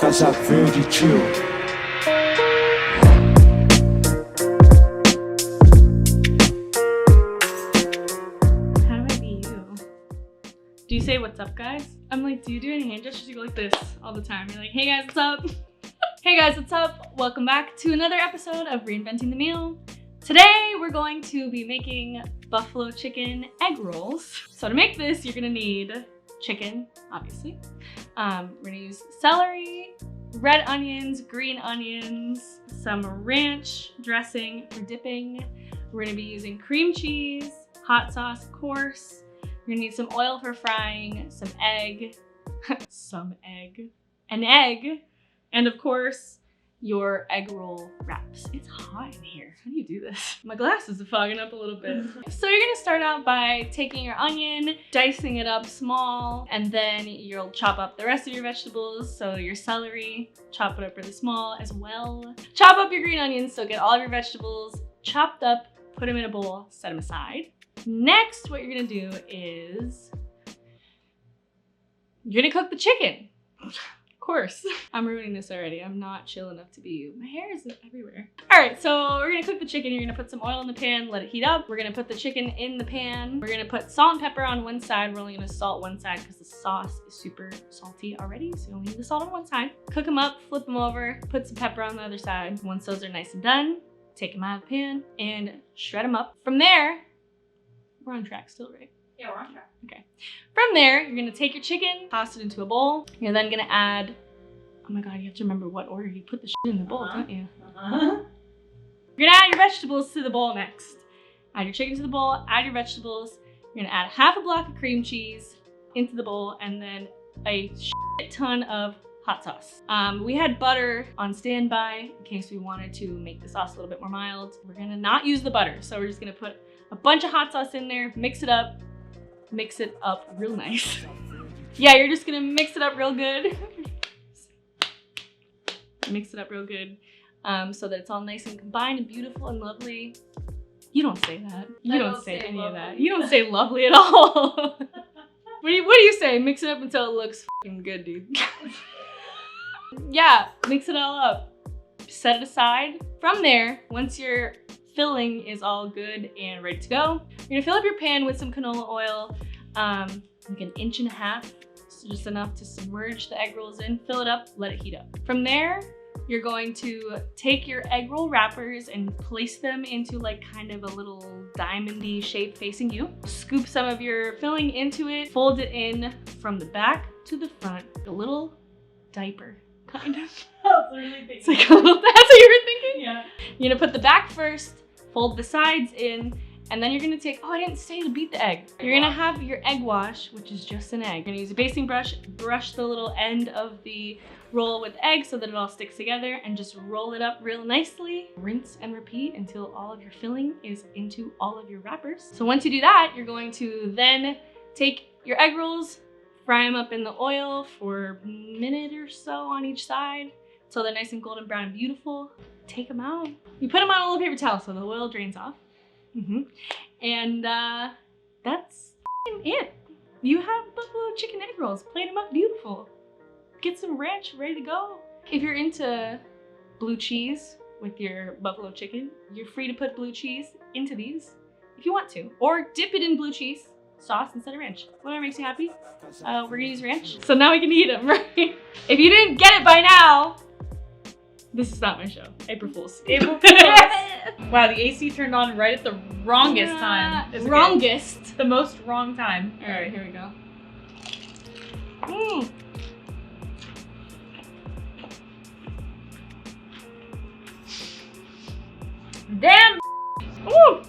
Casa Verde Chill. How do I be you? Do you say what's up, guys? I'm like, do you do any hand gestures? You go like this all the time. You're like, hey guys, what's up? Hey guys, what's up? Welcome back to another episode of Reinventing the Meal. Today, we're going to be making buffalo chicken egg rolls. So to make this, you're gonna need chicken, obviously. We're gonna use celery, red onions, green onions, some ranch dressing for dipping. We're gonna be using cream cheese, hot sauce, of course. You're gonna need some oil for frying, some egg, an egg, and of course, your egg roll wraps. It's hot in here. How do you do this? My glasses are fogging up a little bit. So you're gonna start out by taking your onion, dicing it up small, and then you'll chop up the rest of your vegetables. So your celery, chop it up really small as well. Chop up your green onions, so get all of your vegetables chopped up, put them in a bowl, set them aside. Next, what you're gonna do is you're gonna cook the chicken. Of course. I'm ruining this already. I'm not chill enough to be you. My hair is everywhere. All right, so we're gonna cook the chicken. You're gonna put some oil in the pan, let it heat up. We're gonna put the chicken in the pan. We're gonna put salt and pepper on one side. We're only gonna salt one side because the sauce is super salty already, so you only need the salt on one side. Cook them up, flip them over, put some pepper on the other side. Once those are nice and done, take them out of the pan and shred them up. From there, we're on track still, right? Yeah, we're on track. Okay. From there, you're gonna take your chicken, toss it into a bowl. You're then gonna add, oh my God, you have to remember what order you put the shit in the bowl, don't you? You're gonna add your vegetables to the bowl next. Add your chicken to the bowl, add your vegetables. You're gonna add half a block of cream cheese into the bowl and then a shit ton of hot sauce. We had butter on standby in case we wanted to make the sauce a little bit more mild. We're gonna not use the butter, so we're just gonna put a bunch of hot sauce in there, mix it up real nice. Yeah, you're just gonna mix it up real good. Mix it up real good so that it's all nice and combined and beautiful and lovely. You don't say that. You don't say any of that. You don't say lovely at all. What do you say? Mix it up until it looks fucking good, dude. Yeah, mix it all up. Set it aside. From there, once your filling is all good and ready to go, you're gonna fill up your pan with some canola oil, like 1.5 inches, so just enough to submerge the egg rolls in, fill it up, let it heat up. From there, you're going to take your egg roll wrappers and place them into like kind of a little diamond-y shape facing you. Scoop some of your filling into it, fold it in from the back to the front, a little diaper, kind of. I was literally thinking. It's like a little, that's what you were thinking? Yeah. You're gonna put the back first, fold the sides in, and then you're gonna take, oh, I didn't say to beat the egg. You're gonna have your egg wash, which is just an egg. You're gonna use a basting brush, brush the little end of the roll with egg so that it all sticks together and just roll it up real nicely. Rinse and repeat until all of your filling is into all of your wrappers. So once you do that, you're going to then take your egg rolls, fry them up in the oil for a minute or so on each side until they're nice and golden brown and beautiful. Take them out. You put them on a little paper towel so the oil drains off. And that's it. You have buffalo chicken egg rolls. Plate them up beautiful. Get some ranch ready to go. If you're into blue cheese with your buffalo chicken, you're free to put blue cheese into these if you want to, or dip it in blue cheese sauce instead of ranch. Whatever makes you happy. We're gonna use ranch. So now we can eat them, right? If you didn't get it by now, this is not my show. April Fools. April Fools. Wow, the AC turned on right at the wrongest time. It's wrongest. okay. The most wrong time. All right, here we go. Damn. Ooh.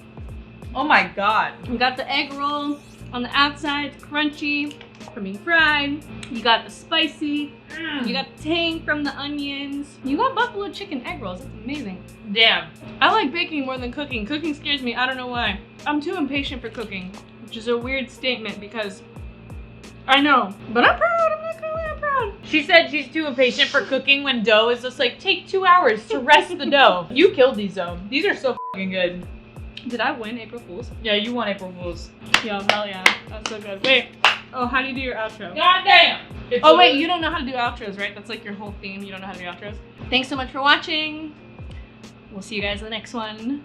Oh my God. We got the egg roll on the outside, it's crunchy from being fried. You got the spicy. You got the tang from the onions. You got buffalo chicken egg rolls. That's amazing. Damn. I like baking more than cooking. Cooking scares me. I don't know why. I'm too impatient for cooking, which is a weird statement because I know, but I'm proud. I'm not gonna lie, I'm proud. She said she's too impatient for cooking when dough is just like, take 2 hours to rest the dough. You killed these though. These are so fucking good. Did I win April Fools? Yeah, you won April Fools. Yo, hell yeah. That's so good. Wait, Oh, how do you do your outro? God damn. Oh wait, you don't know how to do outros, right? That's like your whole theme. You don't know how to do outros. Thanks so much for watching. We'll see you guys in the next one.